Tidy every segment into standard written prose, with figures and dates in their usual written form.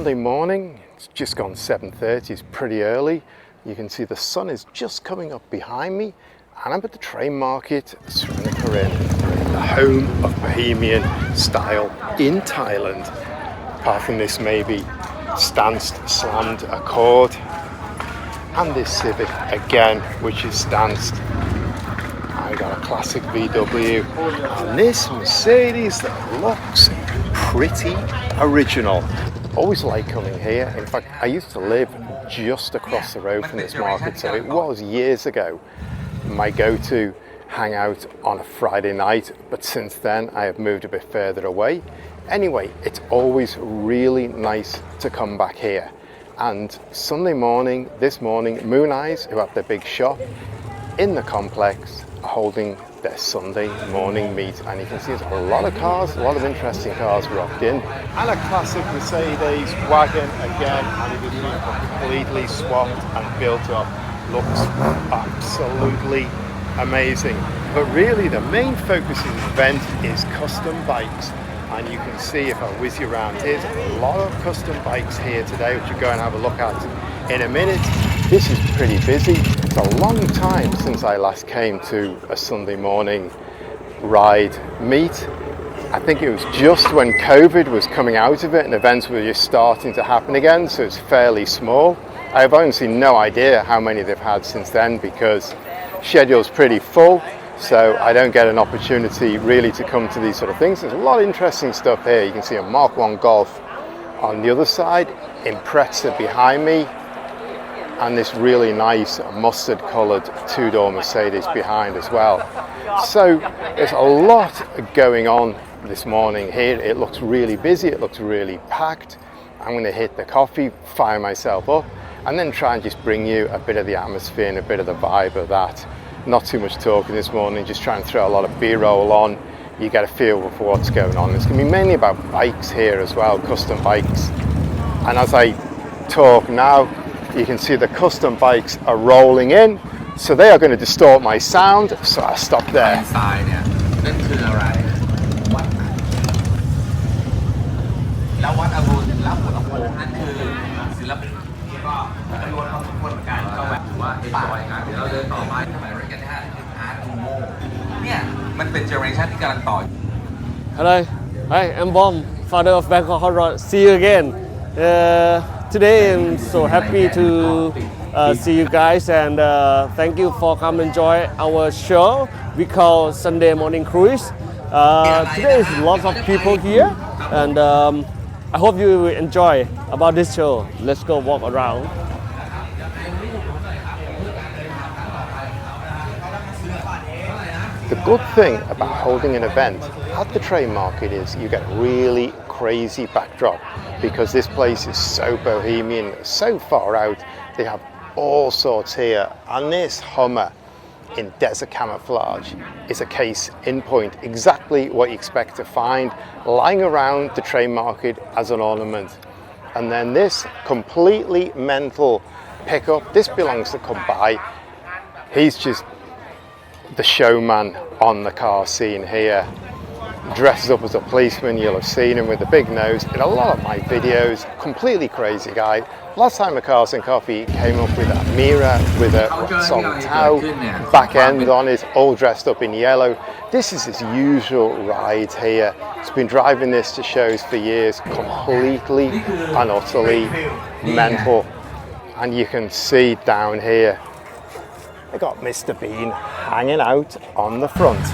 Sunday morning. It's just gone 7:30, it's pretty early. You can see the sun is just coming up behind me, and I'm at the Train Market Srinakarin, the home of Bohemian style in Thailand. Apart from this maybe stanced slammed Accord, and this Civic again, which is stanced. I got a classic VW, and this Mercedes that looks pretty original. Always like coming here. In fact, I used to live just across the road from this market, so it was years ago my go-to hangout on a Friday night, but since then I have moved a bit further away. Anyway, it's always really nice to come back here. And Sunday morning, this morning, Mooneyes, who have their big shop in the complex, are holding their Sunday morning meet, and you can see there's a lot of cars, a lot of interesting cars rocked in, and a classic Mercedes wagon again, and it has been completely swapped and built up. Looks absolutely amazing. But really the main focus of the event is custom bikes, and you can see if I whiz you around, here's a lot of custom bikes here today, which you're going to have a look at in a minute. This is pretty busy. It's a long time since I last came to a Sunday morning ride meet. I think it was just when COVID was coming out of it and events were just starting to happen again, so it's fairly small. I have honestly no idea how many they've had since then, because schedule's pretty full, so I don't get an opportunity really to come to these sort of things. There's a lot of interesting stuff here. You can see a Mark 1 Golf on the other side, Impreza behind me, and this really nice mustard coloured two-door Mercedes behind as well. So there's a lot going on this morning here. It looks really busy, it looks really packed. I'm going to hit the coffee, fire myself up, and then try and just bring you a bit of the atmosphere and a bit of the vibe of that. Not too much talking this morning, just try and throw a lot of B-roll on. You get a feel for what's going on. It's going to be mainly about bikes here as well, custom bikes. And as I talk now, you can see the custom bikes are rolling in, so they are going to distort my sound, so I'll stop there. Hello, hi, I'm Bom, founder of Bangkok Hot Rod. See you again. Today I'm so happy to see you guys, and thank you for coming and enjoy our show we call Sunday Morning Cruise. Today is lots of people here, and I hope you will enjoy about this show. Let's go walk around. The good thing about holding an event at the Train Market is you get a really crazy backdrop, because this place is so bohemian, so far out. They have all sorts here, and this Hummer in desert camouflage is a case in point, exactly what you expect to find lying around the Train Market as an ornament. And then this completely mental pickup, this belongs to Kumbai. He's just the showman on the car scene here. Dresses up as a policeman, you'll have seen him with the big nose in a lot of my videos. Completely crazy guy. Last time a Cars and Coffee came up with a Mira with a Song Tao back end on it, all dressed up in yellow. This is his usual ride here. He's been driving this to shows for years, completely and utterly mental. And you can see down here, I got Mr. Bean hanging out on the front.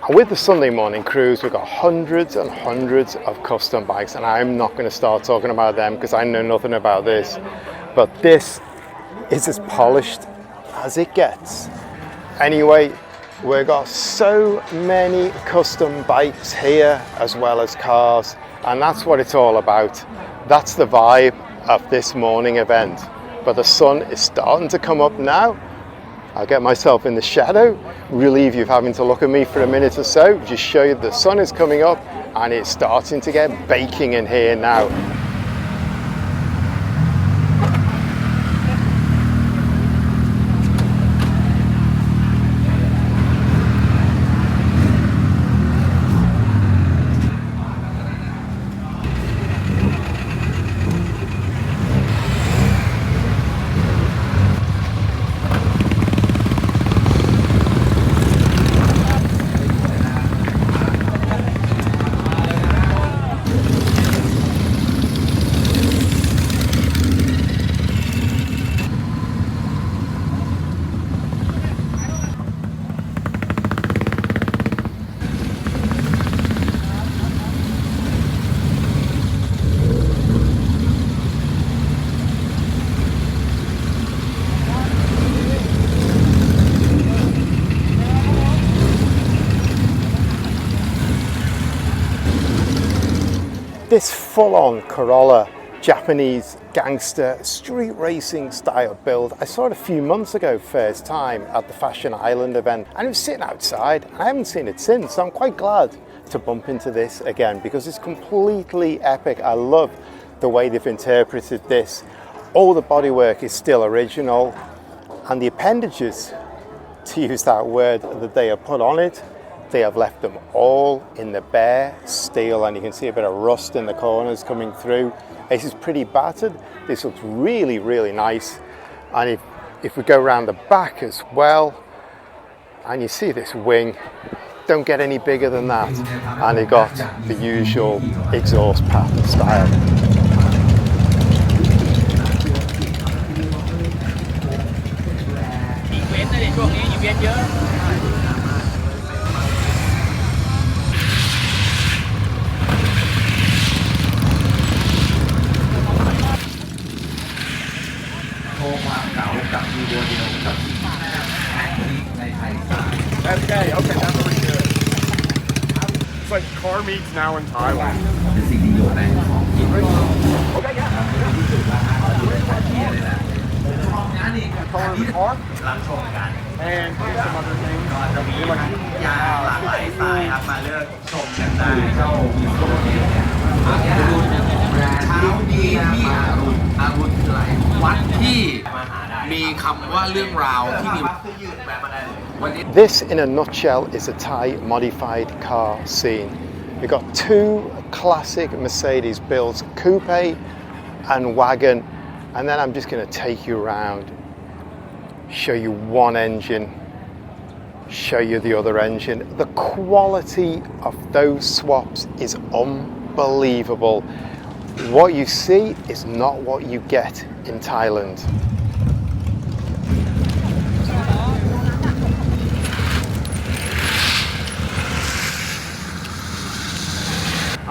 With the Sunday morning cruise, we've got hundreds and hundreds of custom bikes, and I'm not going to start talking about them because I know nothing about this, but this is as polished as it gets. Anyway, we've got so many custom bikes here as well as cars, and that's what it's all about. That's the vibe of this morning event. But the sun is starting to come up now. I'll get myself in the shadow, relieve you of having to look at me for a minute or so, just show you the sun is coming up and it's starting to get baking in here now. This full-on Corolla Japanese gangster street racing style build, I saw it a few months ago first time at the Fashion Island event, and it was sitting outside and I haven't seen it since, so I'm quite glad to bump into this again because it's completely epic. I love the way they've interpreted this. All the bodywork is still original, and the appendages, to use that word, that they have put on it, they have left them all in the bare steel, and you can see a bit of rust in the corners coming through. This is pretty battered. This looks really, really nice. And if we go around the back as well, and you see this wing, don't get any bigger than that. And it got the usual exhaust pattern style. Okay, that's pretty good. It's like car meets now in Thailand. Okay, yeah. Color of the car. And some other things. ยาหลากหลายสายครับมาเลือกชมกันได้เช้านี้ที่อาวุธหลายวัดที่มีคำว่าเรื่องราวที่มียืดแปลมาได้เลย This in a nutshell is a Thai modified car scene. We've got two classic Mercedes builds, coupe and wagon, and then I'm just going to take you around, show you one engine, show you the other engine. The quality of those swaps is unbelievable. What you see is not what you get in Thailand.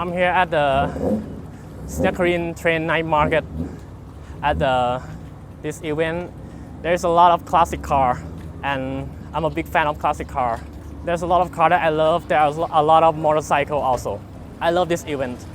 I'm here at the Srinakarin Train Night Market at this event. There's a lot of classic car, and I'm a big fan of classic car. There's a lot of car that I love. There's a lot of motorcycle also. I love this event.